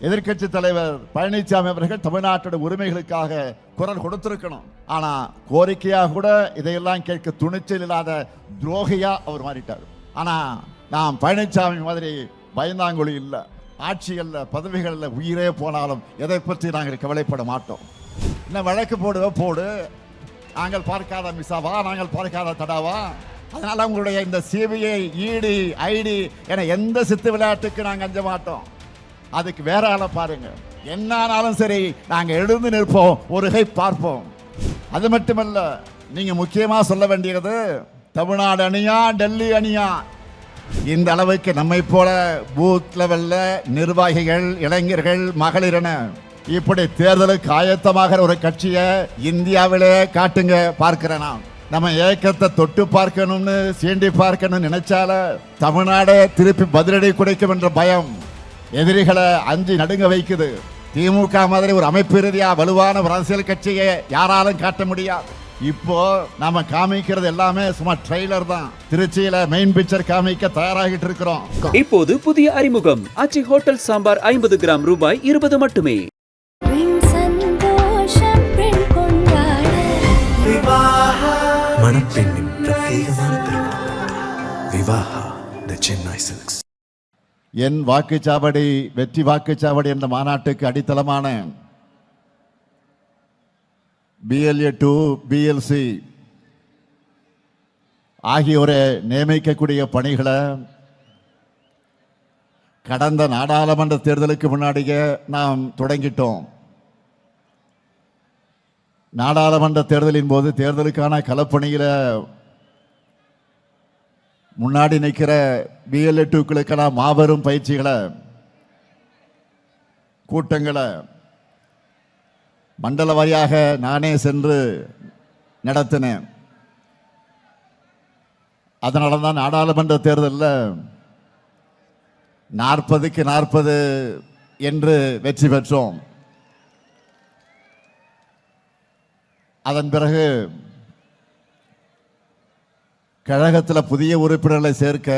எதிர்க்கட்சி தலைவர் பழனிசாமி அவர்கள் தமிழ்நாட்டோட உரிமைகளுக்காக குரல் கொடுத்திருக்கணும். ஆனா கோரிக்கையாக கூட இதையெல்லாம் கேட்க துணிச்சல் இல்லாத துரோகியா அவர் மாறிட்டார். ஆனா நாம் பழனிசாமி மாதிரி பயந்தாங்குழி இல்லை, ஆட்சிகள்ல பதவிகள்ல உயிரே போனாலும் எதை பற்றி நாங்கள் கவலைப்பட மாட்டோம். என்ன வழக்கு போடு, நாங்கள் பார்க்காத மிசாவா, நாங்கள் பார்க்காத தடாவா? அதனால உங்களுடைய இந்த சிபிஐ, இடி, ஐடி என எந்த சித்து விளையாட்டுக்கு நாங்கள் அஞ்ச மாட்டோம். அதுக்கு வேற ஆளை பாருங்க, என்னானாலும் சரி நாங்க எழுந்து நிற்போம், ஒரு கை பார்ப்போம். அது மட்டுமல்ல, நீங்க முக்கியமா சொல்ல வேண்டியது தமிழ்நாடு அணியா டெல்லி அணியா? இந்த அளவுக்கு நம்மை போல பூத் லெவல்ல நிர்வாகிகள், இளைஞர்கள், மகளிர் என இப்படி தேர்தலுக்கு ஆயத்தமாகிற ஒரு கட்சியை இந்தியாவிலே காட்டுங்க, பார்க்கிறேன். நம்ம ஏக்கத்தை தொட்டு பார்க்கணும்னு சீண்டி பார்க்கணும்னு நினைச்சால தமிழ்நாடே திருப்பி பதிலடி கொடுக்கும் என்ற பயம் எதிரிகளை அஞ்சி நடுங்க வைக்குது. திமுக மாதிரி ஒரு அமைப்பு ரீதியா வலுவான ஒரு அரசியல் கட்சியை யாராலும் காட்ட முடியாது. இப்போ நாம காமிக்கிறது எல்லாமே சும்மா ட்ரெய்லர் தான். திருச்சியில மெயின் பிக்சர் காமிக்க தயாராகிட்டு இருக்கிறோம். இப்போது புதிய அறிமுகம் ஆச்சி ஹோட்டல் சாம்பார் 50 கிராம் ரூபாய் 20 மட்டுமே. மணப்பெண்ணின் பிரத்யேகமான திருமணம் விவாஹா தி சென்னை சில்க்ஸ். என் வாக்குச்சாவடி வெற்றி வாக்குச்சாவடி என்ற மாநாட்டுக்கு அடித்தளமான BLA 2, BLC ஆகியோரை நியமிக்கக்கூடிய பணிகளை கடந்த நாடாளுமன்ற தேர்தலுக்கு முன்னாடியே நாம் தொடங்கிட்டோம். நாடாளுமன்ற தேர்தலின் போது தேர்தலுக்கான களப்பணியில முன்னாடி நிற்கிற BLA 2க்களுக்கான மாபெரும் பயிற்சிகளை, கூட்டங்களை மண்டல வாரியாக நானே சென்று நடத்தினேன். அதனால தான் நாடாளுமன்ற தேர்தலில் 40க்கு 40 என்று வெற்றி பெற்றோம். அதன் பிறகு கழகத்தில் புதிய உறுப்பினர்களை சேர்க்க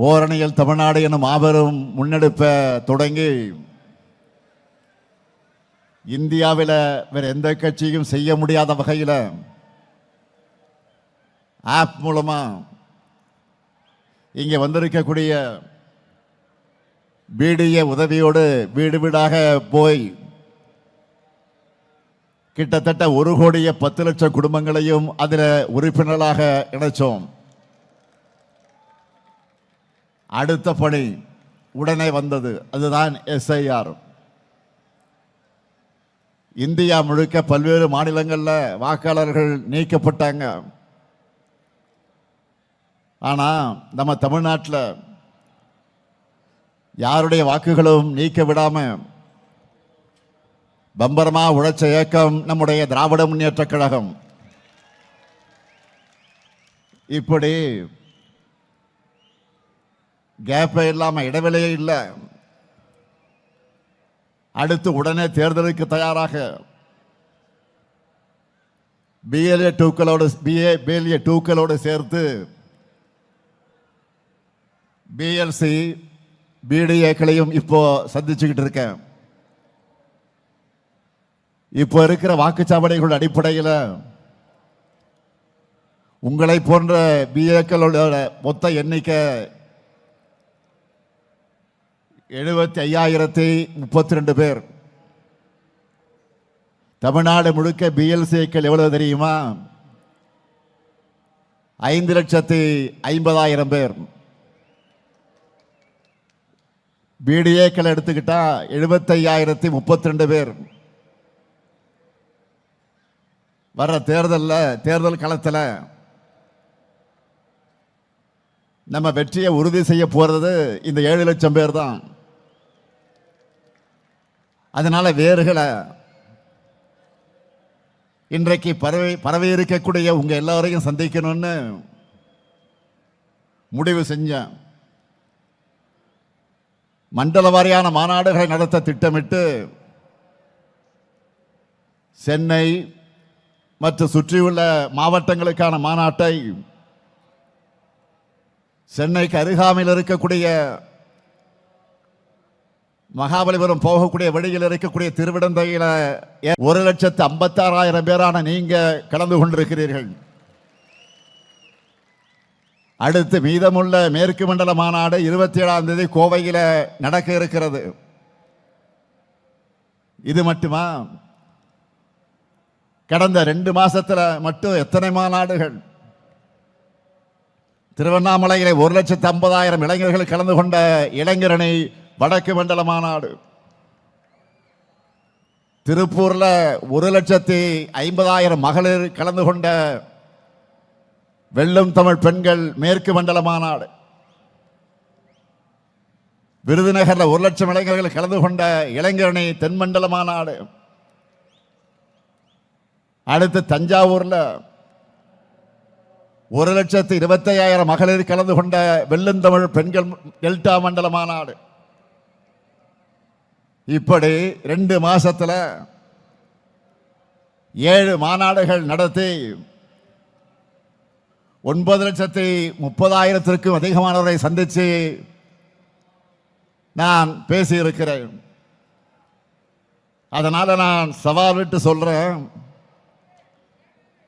ஓரணியில் தமிழ்நாடு எனும் மாபெரும் முன்னெடுப்பை தொடங்கி இந்தியாவில் வேற எந்த கட்சியும் செய்ய முடியாத வகையில் ஆப் மூலமா இங்கே வந்திருக்கக்கூடிய BDA உதவியோடு வீடு வீடாக போய் கிட்டத்தட்ட 1,10,00,000 குடும்பங்களையும் அதில் உறுப்பினர்களாக இணைச்சோம். அடுத்த பணி உடனே வந்தது, அதுதான் SIR. இந்தியா முழுக்க பல்வேறு மாநிலங்களில் வாக்காளர்கள் நீக்கப்பட்டாங்க. ஆனால் நம்ம தமிழ்நாட்டில் யாருடைய வாக்குகளும் நீக்க விடாம பம்பரமா உழைச்ச இயக்கம் நம்முடைய திராவிட முன்னேற்ற கழகம். இப்படி கேப்பே இல்லாம, இடைவெளியே இல்லை. அடுத்து உடனே தேர்தலுக்கு தயாராக BLA 2க்களோடு சேர்த்து BLC, BDAக்களையும் இப்போ சந்திச்சுக்கிட்டு இருக்கேன். இப்போ இருக்கிற வாக்குச்சாவடிகள் அடிப்படையில் உங்களை போன்ற BAக்களோட மொத்த எண்ணிக்கை 75,032 பேர். தமிழ்நாடு முழுக்க BLCக்கள் எவ்வளவு தெரியுமா? 5,50,000 பேர். BDAக்கள் எடுத்துக்கிட்டா 75,032 பேர். வர்ற தேர்தல் களத்தில் நம்ம வெற்றியை உறுதி செய்ய போறது இந்த 7 லட்சம் பேர் தான். அதனால வேறுகளை இன்றைக்கு பரவி இருக்கக்கூடிய உங்க எல்லாரையும் சந்திக்கணும்னு முடிவு செஞ்சேன். மண்டல வாரியான மாநாடுகளை நடத்த திட்டமிட்டு சென்னை மற்றும் சுற்றியுள்ள மாவட்டங்களுக்கான மாநாட்டை சென்னைக்கு அருகாமையில் இருக்கக்கூடிய மகாபலிபுரம் போகக்கூடிய வழியில் இருக்கக்கூடிய திருவிடந்தையில 1,56,000 பேரான நீங்க கலந்து கொண்டிருக்கிறீர்கள். அடுத்து மீதமுள்ள மேற்கு மண்டல மாநாடு 27ஆம் தேதி கோவையில் நடக்க இருக்கிறது. இது மட்டுமா? கடந்த 2 மாசத்துல மட்டும் எத்தனை மாநாடுகள்! திருவண்ணாமலையிலே 1,50,000 இளைஞர்கள் கலந்து கொண்ட இளைஞரணி வடக்கு மண்டல மாநாடு. திருப்பூர்ல 1,50,000 மகளிர் கலந்து கொண்ட வெல்லும் தமிழ் பெண்கள் மேற்கு மண்டல மாநாடு. விருதுநகர்ல 1,00,000 இளைஞர்கள் கலந்து கொண்ட இளைஞரணி தென்மண்டல மாநாடு. அடுத்து தஞ்சாவூர்ல 1,25,000 மகளிர் கலந்து கொண்ட வெல்லும் தமிழ் பெண்கள் டெல்டா மண்டல மாநாடு. இப்படி 2 மாசத்துல 7 மாநாடுகள் நடத்தி 9,30,000க்கும் அதிகமானவரை சந்திச்சு நான் பேசியிருக்கிறேன். அதனால நான் சவால் விட்டு சொல்றேன்,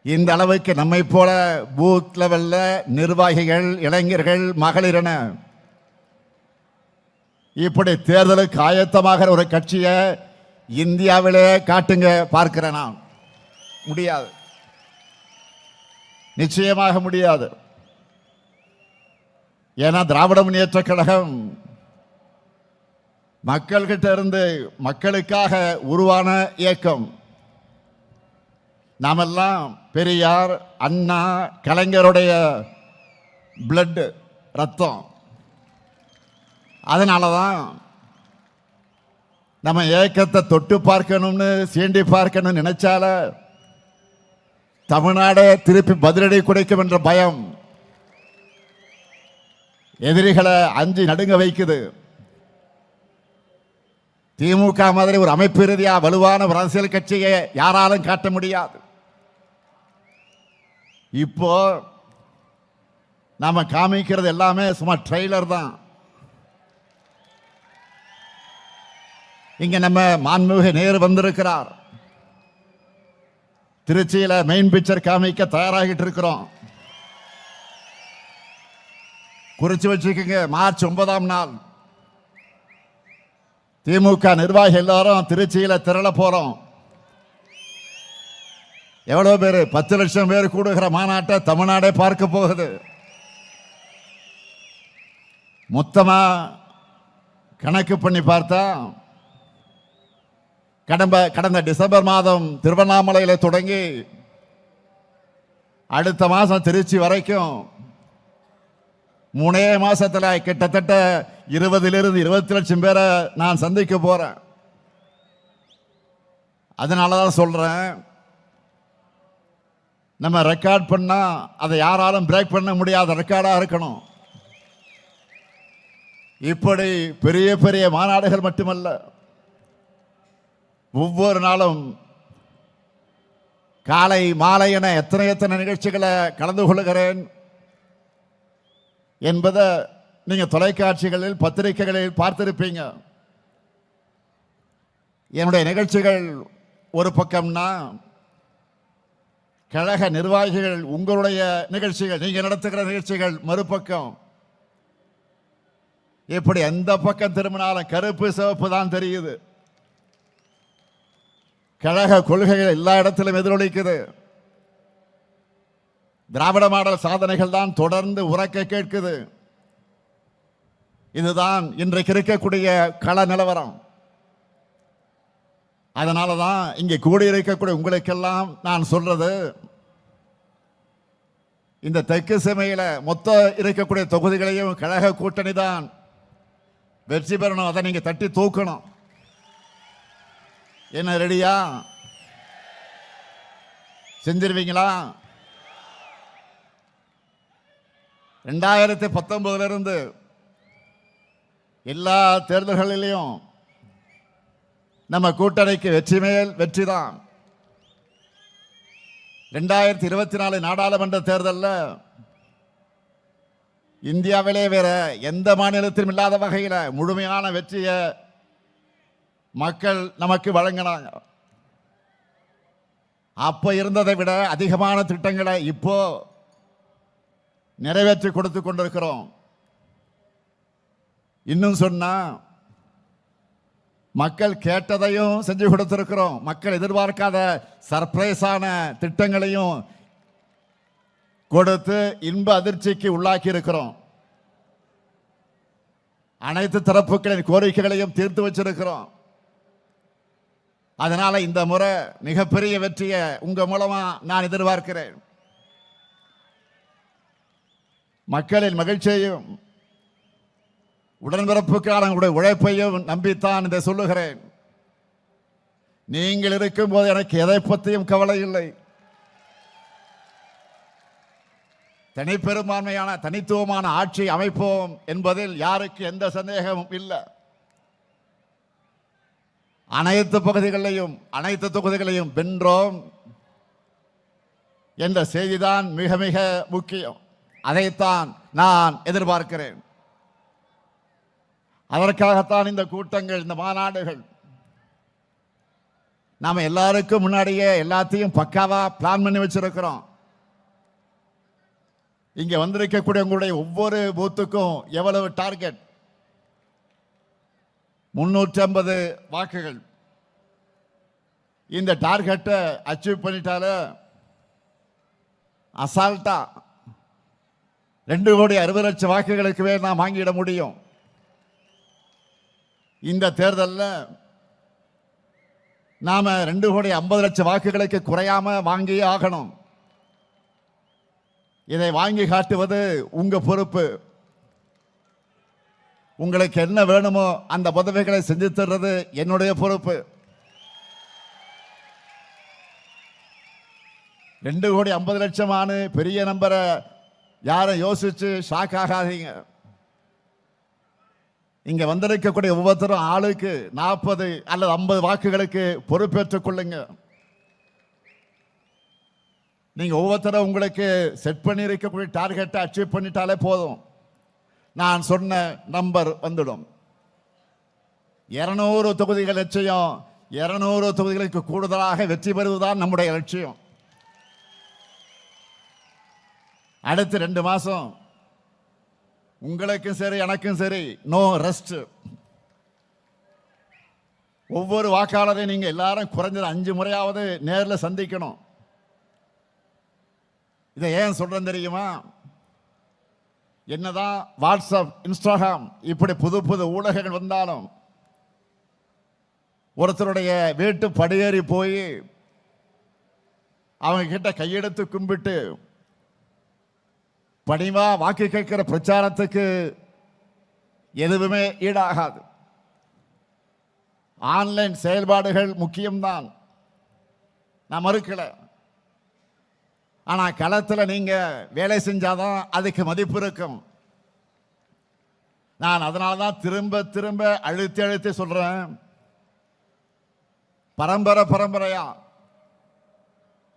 இந்த அளவுக்கு நம்மை போல பூத் லெவல்ல நிர்வாகிகள், இளைஞர்கள், மகளிர் என இப்படி தேர்தலுக்கு ஆயத்தமாக ஒரு கட்சியை இந்தியாவிலே காட்டுங்க பார்க்கிறேன். நான் முடியாது, நிச்சயமாக முடியாது. ஏன்னா திராவிட முன்னேற்ற கழகம் மக்கள்கிட்ட இருந்து மக்களுக்காக உருவான இயக்கம். நாமெல்லாம் பெரியார், அண்ணா, கலைஞருடைய பிளட், ரத்தம். அதனாலதான் நம்ம இயக்கத்தை தொட்டு பார்க்கணும்னு, சீண்டி பார்க்கணும்னு நினைச்சால தமிழ்நாடே திருப்பி பதிலடி கொடுக்கும் என்ற பயம் எதிரிகளை அஞ்சி நடுங்க வைக்குது. திமுக மாதிரி ஒரு அமைப்பு ரீதியா வலுவான ஒரு அரசியல் கட்சியை யாராலும் காட்ட முடியாது. இப்போ நாம காமிக்கிறது எல்லாமே சும்மா ட்ரெய்லர் தான். இங்க நம்ம மாண்புமிகு நேரு வந்திருக்கிறார். திருச்சியில மெயின் பிக்சர் காமிக்க தயாராகிட்டு இருக்கிறோம். குறிச்சு வச்சுக்கோங்க, மார்ச் 9ஆம் நாள் திமுக நிர்வாகி எல்லாரும் திருச்சியில திரள போறோம். எவ்வளவு பேர்? 10 லட்சம் பேர் கூடுகிற மாநாட்டை தமிழ்நாடே பார்க்க போகுது. மொத்தமா கணக்கு பண்ணி பார்த்தா கடந்த டிசம்பர் மாதம் திருவண்ணாமலையில் தொடங்கி அடுத்த மாசம் திருச்சி வரைக்கும் 3 மாசத்துல கிட்டத்தட்ட 20 - 20 லட்சம் பேரை நான் சந்திக்க போறேன். அதனாலதான் சொல்றேன், நம்ம ரெக்கார்ட் பண்ணா அதை யாராலும் பிரேக் பண்ண முடியாத ரெக்கார்டா இருக்கணும். இப்படி பெரிய பெரிய மாநாடுகள் மட்டுமல்ல, ஒவ்வொரு நாளும் காலை மாலை என எத்தனை நிகழ்ச்சிகளை கலந்து கொள்கிறேன் என்பதை நீங்க தொலைக்காட்சிகளில், பத்திரிகைகளில் பார்த்திருப்பீங்க. என்னுடைய நிகழ்ச்சிகள் ஒரு பக்கம்னா, கழக நிர்வாகிகள் உங்களுடைய நிகழ்ச்சிகள், நீங்க நடத்துகிற நிகழ்ச்சிகள் மறுபக்கம். இப்படி எந்த பக்கம் திரும்பினாலும் கருப்பு சிவப்பு தான் தெரியுது. கழக கொள்கைகள் எல்லா இடத்திலும் எதிரொலிக்குது. திராவிட மாடல் சாதனைகள் தான் தொடர்ந்து உரக்க கேட்குது. இதுதான் இன்றைக்கு இருக்கக்கூடிய கள நிலவரம். அதனாலதான் இங்கே கூடியிருக்கக்கூடிய உங்களுக்கெல்லாம் நான் சொல்றது, இந்த தெற்கு சீமையில மொத்த இருக்கக்கூடிய தொகுதிகளையும் கழக கூட்டணி தான் வெற்றி பெறணும். அதை நீங்க தட்டி தூக்கணும். என்ன, ரெடியா? செஞ்சிருவீங்களா? 2019 இருந்து எல்லா தேர்தல்களிலையும் நம்ம கூட்டணிக்கு வெற்றி மேல் வெற்றி தான். 2024 நாடாளுமன்ற தேர்தலில் இந்தியாவிலே வேற எந்த மாநிலத்திலும் இல்லாத வகையில் முழுமையான வெற்றியை மக்கள் நமக்கு வழங்கினாங்க. அப்ப இருந்ததை விட அதிகமான திட்டங்களை இப்போ நிறைவேற்றி கொடுத்து கொண்டிருக்கிறோம். இன்னும் சொன்னா மக்கள் கேட்டதையும் செஞ்சு கொடுத்திருக்கிறோம். மக்கள் எதிர்பார்க்காத சர்ப்ரைஸான திட்டங்களையும் கொடுத்து இன்ப அதிர்ச்சிக்கு உள்ளாக்கி இருக்கிறோம். அனைத்து தரப்புகளின் கோரிக்கைகளையும் தீர்த்து வச்சிருக்கிறோம். அதனால இந்த முறை மிகப்பெரிய வெற்றியை உங்க மூலமா நான் எதிர்பார்க்கிறேன். மக்களின் மகிழ்ச்சியையும் உடன்பிறப்புக்கான உங்களுடைய உழைப்பையும் நம்பித்தான் இதை சொல்லுகிறேன். நீங்கள் இருக்கும்போது எனக்கு எதை பற்றியும் கவலை இல்லை. தனிப்பெரும்பான்மையான தனித்துவமான ஆட்சி அமைப்போம் என்பதில் யாருக்கு எந்த சந்தேகமும் இல்லை. அனைத்து பகுதிகளையும் அனைத்து தொகுதிகளையும் வென்றோம் என்ற செய்திதான் மிக மிக முக்கியம். அதைத்தான் நான் எதிர்பார்க்கிறேன். அதற்காகத்தான் இந்த கூட்டங்கள், இந்த மாநாடுகள். நாம எல்லாருக்கும் முன்னாடியே எல்லாத்தையும் பக்காவா பிளான் பண்ணி வச்சிருக்கிறோம். இங்க வந்திருக்கக்கூடிய உங்களுடைய ஒவ்வொரு பூத்துக்கும் எவ்வளவு டார்கெட்? 350 வாக்குகள். இந்த டார்கெட்டை அச்சீவ் பண்ணிட்டால அசால்ட்டா 2,60,00,000 வாக்குகளுக்கு நாம் வாங்கிட முடியும். இந்த தேர்தலில் நாம 2,50,00,000 வாக்குகளுக்கு குறையாம வாங்கி ஆகணும். இதை வாங்கி காட்டுவது உங்க பொறுப்பு. உங்களுக்கு என்ன வேணுமோ அந்த உதவிகளை செஞ்சு தர்றது என்னுடைய பொறுப்பு. 2,50,00,000 பெரிய நம்பரை யாரை யோசிச்சு ஷாக் ஆகாதீங்க. இங்க வந்திருக்கக்கூடிய ஒவ்வொருத்தரும் ஆளுக்கு 40 அல்லது 50 வாக்குகளுக்கு பொறுப்பேற்றுக் கொள்ளுங்க. நீங்க ஒவ்வொருத்தரும் உங்களுக்கு செட் பண்ணி இருக்கக்கூடிய டார்கெட்டை அச்சீவ் பண்ணிட்டாலே போதும். நான் சொன்ன நம்பர் வந்துடும். 200 தொகுதிகள் லட்சியம். 200 தொகுதிகளுக்கு கூடுதலாக வெற்றி பெறுவதுதான் நம்முடைய லட்சியம். அடுத்த 2 மாசம் உங்களுக்கும் சரி எனக்கும் சரி நோ ரெஸ்ட். ஒவ்வொரு வாக்காளரையும் நீங்க எல்லாரும் குறைஞ்சது 5 முறையாவது நேரில் சந்திக்கணும். இதை ஏன் சொல்றேன் தெரியுமா? என்னதான் வாட்ஸ்அப், இன்ஸ்டாகிராம் இப்படி புது புது ஊடகங்கள் வந்தாலும் ஒருத்தருடைய வீட்டு படியேறி போய் அவங்க கிட்ட கையெடுத்து கும்பிட்டு பணிவா வாக்கு கேட்கிற பிரச்சாரத்துக்கு எதுவுமே ஈடாகாது. ஆன்லைன் செயல்பாடுகள் முக்கியம்தான், நான் மறுக்கல. ஆனா களத்தில் நீங்க வேலை செஞ்சாதான் அதுக்கு மதிப்பு இருக்கும். நான் அதனாலதான் திரும்ப திரும்ப அழுத்தி அழுத்தி சொல்றேன். பரம்பரையா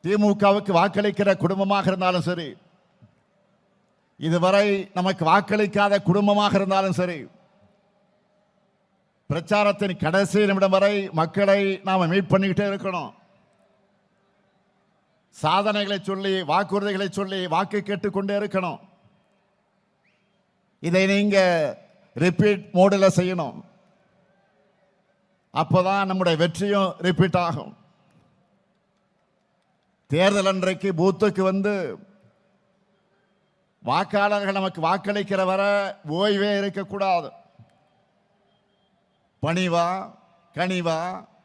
திமுகவுக்கு வாக்களிக்கிற குடும்பமாக இருந்தாலும் சரி, இதுவரை நமக்கு வாக்களிக்காத குடும்பமாக இருந்தாலும் சரி, பிரச்சாரத்தின் கடைசி நிமிடம் வரை மக்களை நாம மீட் பண்ணிக்கிட்டே இருக்கணும். சாதனைகளை சொல்லி, வாக்குறுதிகளை சொல்லி வாக்கு கேட்டுக்கொண்டே இருக்கணும். இதை நீங்க ரிப்பீட் மோடில் செய்யணும். அப்போதான் நம்முடைய வெற்றியும் ரிப்பீட் ஆகும். தேர்தல் அன்றைக்கு பூத்துக்கு வந்து வாக்காளர்கள் நமக்கு வாக்களிக்கிற வர ஓய்வே இருக்கக்கூடாது. பணிவா, கனிவா,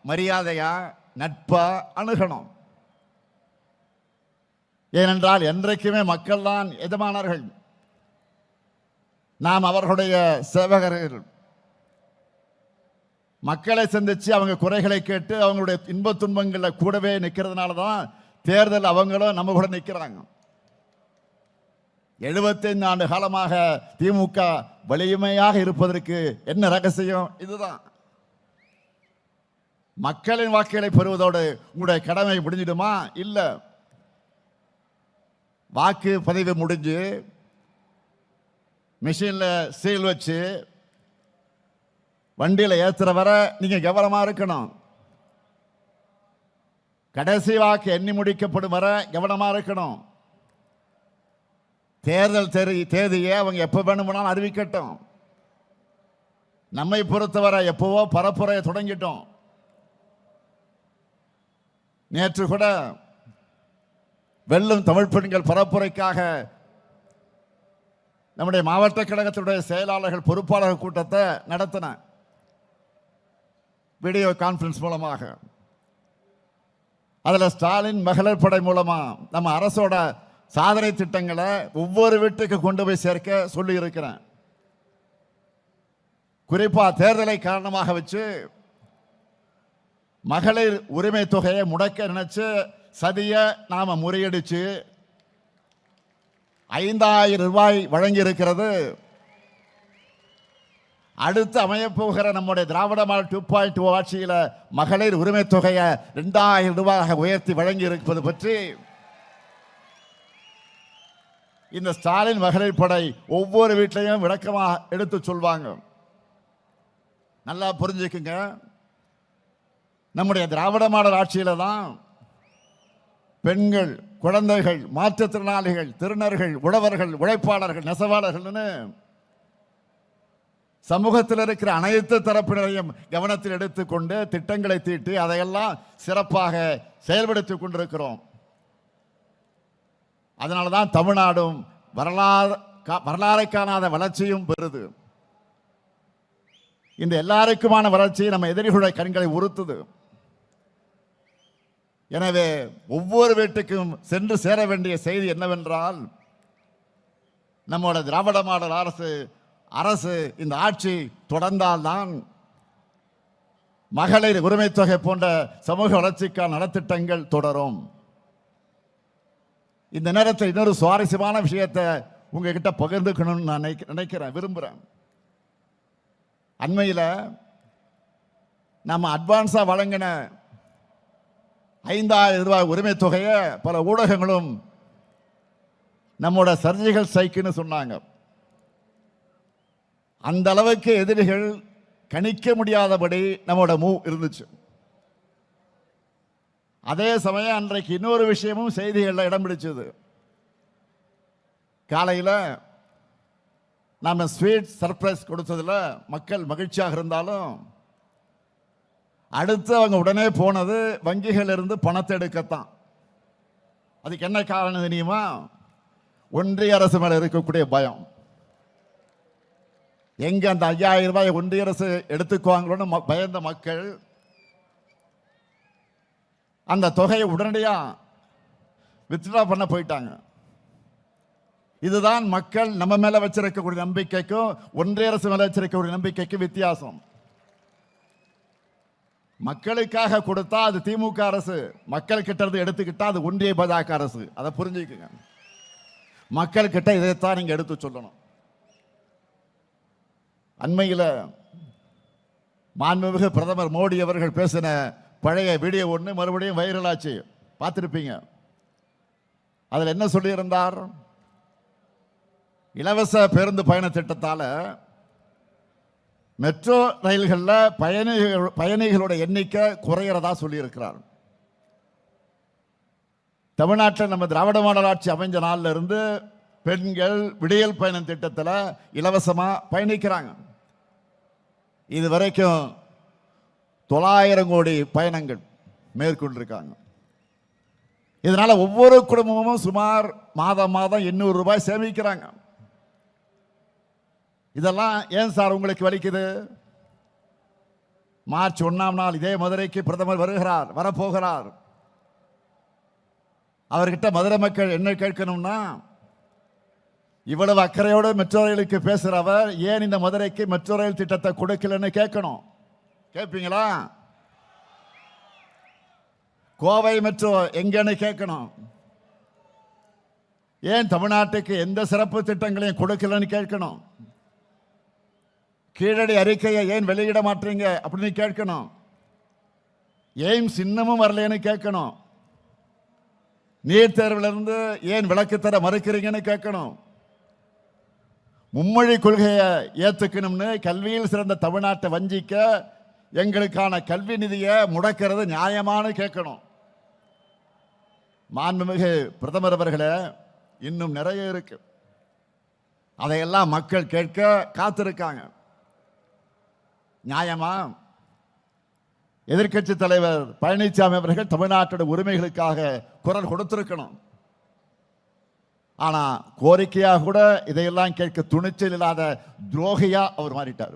மரியாதையா, நட்பா அணுகணும். ஏனென்றால் என்றைக்குமே மக்கள் தான் எஜமானர்கள். நாம் அவர்களுடைய சேவகர்கள். மக்களை சந்திச்சு அவங்க குறைகளை கேட்டு அவங்களுடைய இன்ப துன்பங்களில் கூடவே நிற்கிறதுனால தான் தேர்தல் அவங்களும் நம்ம கூட நிற்கிறாங்க. 75 ஆண்டு காலமாக திமுக வலிமையாக இருப்பதற்கு என்ன ரகசியம்? இதுதான். மக்களின் வாக்குகளை பெறுவதோடு உங்களுடைய கடமை முடிஞ்சிடுமா? இல்லை. வாக்கு பதிவு முடிஞ்சு மிஷினில் சீல் வச்சு வண்டியில ஏத்துற வர நீங்க கவனமா இருக்கணும். கடைசி வாக்கு எண்ணி முடிக்கப்படும் வர கவனமா இருக்கணும். தேர்தல் தேதியை அவங்க எப்ப வேணும்னாலும் அறிவிக்கட்டும். நம்மை பொறுத்தவரை எப்பவோ பரப்புரையை தொடங்கிட்டோம். நேற்று கூட வெல்லும் தமிழ் பெண்கள் பரப்புரைக்காக நம்முடைய மாவட்ட கழகத்தினுடைய செயலாளர்கள் பொறுப்பாளர்கள் கூட்டத்தை நடத்தின வீடியோ கான்பரன்ஸ் மூலமாக. அதில் ஸ்டாலின் மகளிர் படை மூலமா நம்ம அரசோட சாதனை திட்டங்களை ஒவ்வொரு வீட்டுக்கு கொண்டு போய் சேர்க்க சொல்லி இருக்கிறேன். குறிப்பா தேர்தலை காரணமாக வச்சு மகளிர் உரிமை தொகையை முடக்க நினைச்சு சதிய நாம முறியடிச்சு 5,000 ரூபாய் வழங்கி இருக்கிறது. அடுத்து அமையப்போகிற நம்முடைய திராவிட மாடல் 2.0 ஆட்சியில் மகளிர் உரிமை தொகையை 2,000 ரூபாயாக உயர்த்தி வழங்கி இருப்பது பற்றி இந்த ஸ்டாலின் மகளிர் படை ஒவ்வொரு வீட்டிலையும் விளக்கமாக எடுத்து சொல்வாங்க. நல்லா புரிஞ்சுக்குங்க. நம்முடைய திராவிட மாடல் ஆட்சியில தான் பெண்கள், குழந்தைகள், மாற்றுத்திறனாளிகள், திருநர்கள், உழவர்கள், உழைப்பாளர்கள், நெசவாளர்கள்னு சமூகத்தில் இருக்கிற அனைத்து தரப்பினரையும் கவனத்தில் எடுத்துக்கொண்டு திட்டங்களை தீட்டி அதையெல்லாம் சிறப்பாக செயல்படுத்திக் கொண்டிருக்கிறோம். அதனால்தான் தமிழ்நாடும் வரலாறு காணாத வளர்ச்சியும் பெறுது. இந்த எல்லாருக்குமான வளர்ச்சி நம்ம எதிரிகளுடைய கண்களை உறுத்துது. எனவே ஒவ்வொரு வீட்டுக்கும் சென்று சேர வேண்டிய செய்தி என்னவென்றால், நம்மோட திராவிட மாடல் அரசு இந்த ஆட்சி தொடர்ந்தால்தான் மகளிர் உரிமை தொகை போன்ற சமூக வளர்ச்சிக்கான நலத்திட்டங்கள் தொடரும். இந்த நேரத்தில் இன்னொரு சுவாரஸ்யமான விஷயத்தை உங்ககிட்ட பகிர்ந்துக்கணும்னு நான் விரும்புகிறேன். அண்மையில் நம்ம அட்வான்ஸாக வழங்கின 5,000 ரூபாய் உரிமை தொகையை பல ஊடகங்களும் நம்மோட சர்ஜிக்கல் ஸ்ட்ரைக்குன்னு சொன்னாங்க. அந்த அளவுக்கு எதிரிகள் கணிக்க முடியாதபடி நம்மோட மூவ் இருந்துச்சு. அதே சமயம் அன்றைக்கு இன்னொரு விஷயமும் செய்திகளில் இடம் பிடிச்சது. காலையில் நாம ஸ்வீட் சர்ப்ரைஸ் கொடுத்ததில் மக்கள் மகிழ்ச்சியாக இருந்தாலும், அடுத்து அவங்க உடனே போனது வங்கிகள் இருந்து பணத்தை எடுக்கத்தான். அதுக்கு என்ன காரணம் தெரியுமா? ஒன்றிய அரசு மேல இருக்கக்கூடிய பயம். எங்க அந்த 5,000 ரூபாய் ஒன்றிய அரசு எடுத்துக்குவாங்களோன்னு பயந்த மக்கள் அந்த தொகையை உடனடியா வித்ட்ரா பண்ண போயிட்டாங்க. இதுதான் மக்கள் நம்ம மேல வச்சிருக்கக்கூடிய நம்பிக்கைக்கும் ஒன்றிய அரசு மேல வச்சிருக்கக்கூடிய நம்பிக்கைக்கும் வித்தியாசம். மக்களுக்காக கொடுத்தா அது திமுக அரசு, மக்கள் கிட்ட இருந்து எடுத்துக்கிட்டா அது ஒன்றிய பாஜக அரசு. அதை புரிஞ்சுக்குங்க. மக்கள் கிட்ட இதைத்தான் நீங்க எடுத்து சொல்லணும். அண்மையில் மாண்புமிகு பிரதமர் மோடி அவர்கள் பேசின பழைய வீடியோ ஒன்று மறுபடியும் வைரலாச்சு, பார்த்துருப்பீங்க. அதில் என்ன சொல்லியிருந்தார்? இலவச பேருந்து பயண திட்டத்தால் மெட்ரோ ரயில்களில் பயணிகளோட எண்ணிக்கை குறைகிறதா சொல்லியிருக்கிறார். தமிழ்நாட்டில் நம்ம திராவிட மாடல் ஆட்சி அமைஞ்ச நாளில் இருந்து பெண்கள் விடியல் பயணம் திட்டத்தில் இலவசமாக பயணிக்கிறாங்க. இது வரைக்கும் 900 கோடி பயணங்கள் மேற்கொண்டிருக்காங்க. இதனால ஒவ்வொரு குடும்பமும் சுமார் மாதம் 800 ரூபாய் சேமிக்கிறாங்க. இதெல்லாம் ஏன் சார் உங்களுக்கு வலிக்குது? மார்ச் 1ஆம் நாள் இதே மதுரைக்கு பிரதமர் வரப்போகிறார். அவர்கிட்ட மதுரை மக்கள் என்ன கேட்கணும்னா, இவ்வளவு அக்கறையோடு மெட்ரோ ரயிலுக்கு பேசுறவர் ஏன் இந்த மதுரைக்கு மெட்ரோ ரயில் திட்டத்தை கொடுக்கலன்னு கேட்கணும். கேட்பீங்களா? கோவை மெட்ரோ எங்கன்னு கேட்கணும். ஏன் தமிழ்நாட்டுக்கு எந்த சிறப்பு திட்டங்களையும் கொடுக்கலன்னு கேட்கணும். கீழடி அறிக்கையை ஏன் வெளியிட மாட்டீங்க அப்படின்னு கேட்கணும். எய்ம்ஸ் இன்னமும் வரலன்னு கேட்கணும். நீட் தேர்விலிருந்து ஏன் விலக்கு தர மறுக்கிறீங்கன்னு கேட்கணும். மும்மொழி கொள்கையை ஏத்துக்கணும்னு கல்வியில் சிறந்த தமிழ்நாட்டை வஞ்சிக்க எங்களுக்கான கல்வி நிதியை முடக்கிறது நியாயமானு கேட்கணும். மாண்புமிகு பிரதமர் அவர்களே, இன்னும் நிறைய இருக்கு. அதையெல்லாம் மக்கள் கேட்க காத்திருக்காங்க. நியாயமா? எதிர்க்கட்சி தலைவர் பழனிசாமி அவர்கள் தமிழ்நாட்டோட உரிமைகளுக்காக குரல் கொடுத்திருக்கணும். ஆனா கோரிக்கையா கூட இதையெல்லாம் கேட்க துணிச்சல் இல்லாத துரோகியா அவர் மாறிட்டார்.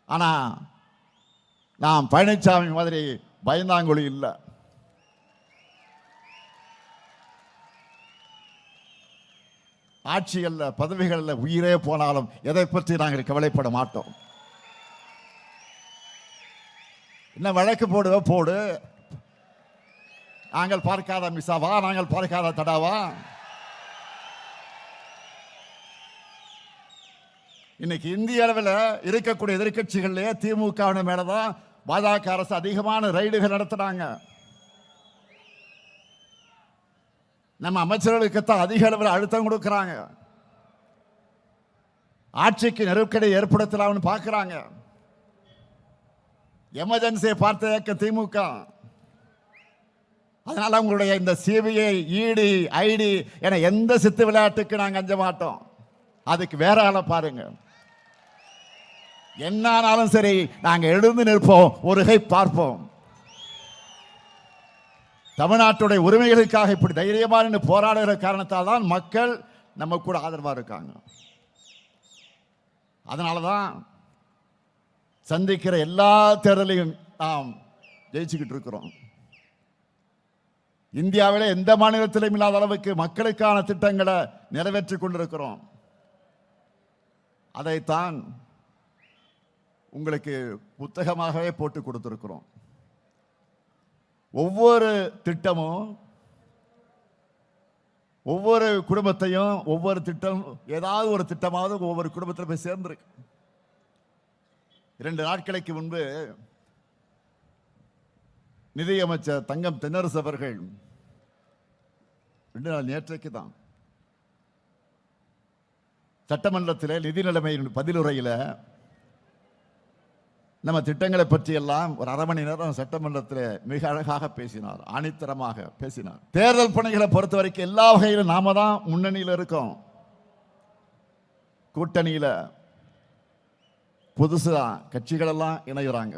ஆனா நாம் பழனிசாமி மாதிரி பயந்தாங்கொழி இல்லை. ஆட்சிகள்ல பதவிகள்ல உயிரே போனாலும் எதை பற்றி நாங்கள் கவலைப்பட மாட்டோம். என்ன வழக்கு போடு, நாங்கள் பார்க்காத மிசாவா, நாங்கள் பார்க்காத தடாவா? இன்னைக்கு இந்திய அளவில் இருக்கக்கூடிய எதிர்கட்சிகள்லயே திமுக மேலதான் பாஜக அரசு அதிகமான ரைடுகள் நடத்துறாங்க. நம்ம அமைச்சர்களுக்குத்தான் அதிக அளவில் அழுத்தம் கொடுக்கிறாங்க. ஆட்சிக்கு நெருக்கடி ஏற்படுத்தலாம்னு பார்க்கிறாங்க. எமர்ஜென்சியை பார்த்த இயக்க திமுக. அதனால உங்களுடைய இந்த சிபிஐ, இடி, ஐடி என எந்த சித்து விளையாட்டுக்கு நாங்கள் அஞ்ச மாட்டோம். அதுக்கு வேற ஆளை பாருங்க. என்னானாலும் சரி, நாங்கள் எழுந்து நிற்போம், ஒரு கை பார்ப்போம். தமிழ்நாட்டுடைய உரிமைகளுக்காக இப்படி தைரியமான போராடுகிற காரணத்தால் தான் மக்கள் நம்ம கூட ஆதரவா இருக்காங்க. அதனாலதான் சந்திக்கிற எல்லா தேர்தலையும் நாம் ஜெயிச்சுக்கிட்டு இருக்கிறோம். இந்தியாவிலே எந்த மாநிலத்திலும் இல்லாத அளவுக்கு மக்களுக்கான திட்டங்களை நிறைவேற்றிக் கொண்டிருக்கிறோம். அதைத்தான் உங்களுக்கு புத்தகமாகவே போட்டு கொடுத்திருக்கிறோம். ஒவ்வொரு திட்டமும், ஒவ்வொரு குடும்பத்தையும், ஒவ்வொரு திட்டம், ஏதாவது ஒரு திட்டமாவது ஒவ்வொரு குடும்பத்தில் போய் சேர்ந்திருக்கு. 2 நாட்களுக்கு முன்பு நிதியமைச்சர் தங்கம் தென்னரசு அவர்கள், 2 நாள் நேற்றைக்கு தான் சட்டமன்றத்தில் நிதி நிலைமையின் பதிலுரையில் நம்ம திட்டங்களை பற்றி எல்லாம் ஒரு 1/2 மணி நேரம் சட்டமன்றத்தில் மிக அழகாக பேசினார், ஆணித்தரமாக பேசினார். தேர்தல் பணிகளை பொறுத்த வரைக்கும் எல்லா வகையிலும் நாம தான் முன்னணியில் இருக்கோம். கூட்டணியில் புதுசா கட்சிகள் எல்லாம் இணைகிறாங்க.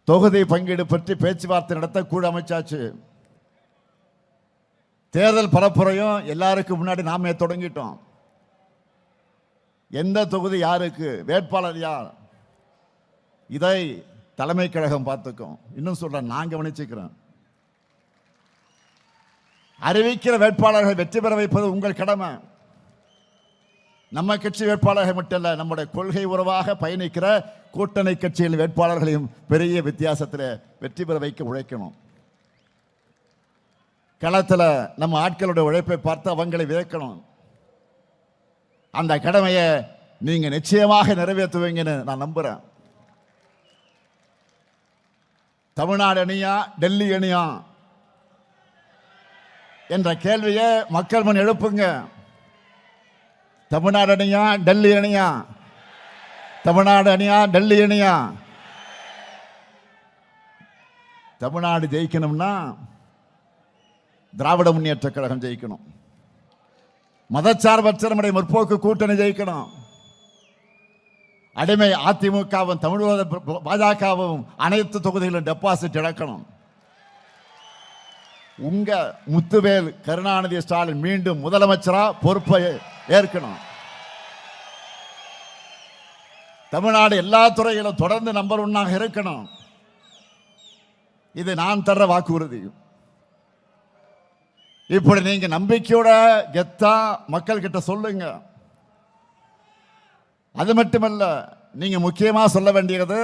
தொகுதி பங்கீடு பற்றி பேச்சுவார்த்தை நடத்த குழு அமைச்சாச்சு. தேர்தல் பரப்புரையும் எல்லாருக்கும் முன்னாடி நாமே தொடங்கிட்டோம். எந்த தொகுதி யாருக்கு, வேட்பாளர் யார், இதை தலைமை கழகம் பார்த்துக்கும். இன்னும் சொல்ற, நான் கவனிச்சுக்கிறேன். அறிவிக்கிற வேட்பாளர்கள் வெற்றி பெற வைப்பது உங்கள் கடமை. நம்ம கட்சி வேட்பாளர்கள் மட்டும் இல்ல, நம்முடைய கொள்கை உறவாக பயணிக்கிற கூட்டணி கட்சியின் வேட்பாளர்களையும் பெரிய வித்தியாசத்தில் வெற்றி பெற வைக்க உழைக்கணும். களத்தில் நம்ம ஆட்களுடைய உழைப்பை பார்த்து அவங்களை விதைக்கணும். அந்த கடமையை நீங்க நிச்சயமாக நிறைவேற்றுவீங்கன்னு நான் நம்புறேன். தமிழ்நாடு அணியா, டெல்லி அணியா என்ற கேள்வியை மக்கள் முன் எழுப்புங்க. தமிழ்நாடு அணியா, டெல்லி அணியா? தமிழ்நாடு அணியா, டெல்லி அணியா? தமிழ்நாடு ஜெயிக்கணும்னா திராவிட முன்னேற்ற கழகம் ஜெயிக்கணும். மதச்சார்பற்ற நம்முடைய முற்போக்கு கூட்டணி ஜெயிக்கணும். அடிமை அதிமுகவும் தமிழக பாஜகவும் அனைத்து தொகுதிகளிலும் டெபாசிட் இழக்கணும். உங்க முத்துவேல் கருணாநிதி ஸ்டாலின் மீண்டும் முதலமைச்சரா பொறுப்பை ஏற்கணும். தமிழ்நாடு எல்லா துறையிலும் தொடர்ந்து நம்பர் 1 இருக்கணும். இது நான் தர்ற வாக்குறுதி. இப்படி நீங்க நம்பிக்கையோட கெத்தா மக்கள் கிட்ட சொல்லுங்க. அது மட்டுமல்ல, நீங்க முக்கியமா சொல்ல வேண்டியது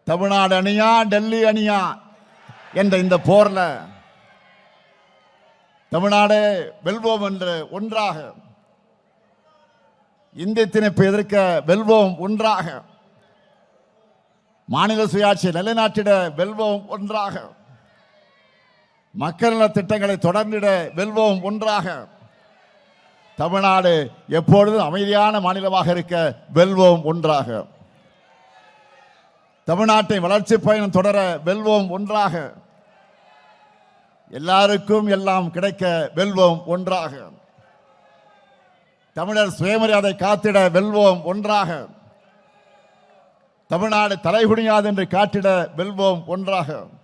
தமிழ்நாடு அணியா, டெல்லி அணியா என்ற இந்த போர்ல தமிழ்நாடு வெல்வோம் என்று ஒன்றாக, இந்திய திணிப்பை எதிர்க்க வெல்வோம் ஒன்றாக, மாநில சுயாட்சியை நிலைநாட்டிட வெல்வோம் ஒன்றாக, மக்கள் நல திட்டங்களை தொடர்ந்திட வெல்வோம் ஒன்றாக. தமிழ்நாடு எப்பொழுதும் அமைதியான மாநிலமாக இருக்க வெல்வோம் ஒன்றாக. தமிழ்நாட்டை வளர்ச்சி பயணம் தொடர வெல்வோம் ஒன்றாக. எல்லாருக்கும் எல்லாம் கிடைக்க வெல்வோம் ஒன்றாக. தமிழர் சுயமரியாதை காத்திட வெல்வோம் ஒன்றாக. தமிழ்நாடு தலைகுனியாது என்று காட்டிட வெல்வோம் ஒன்றாக.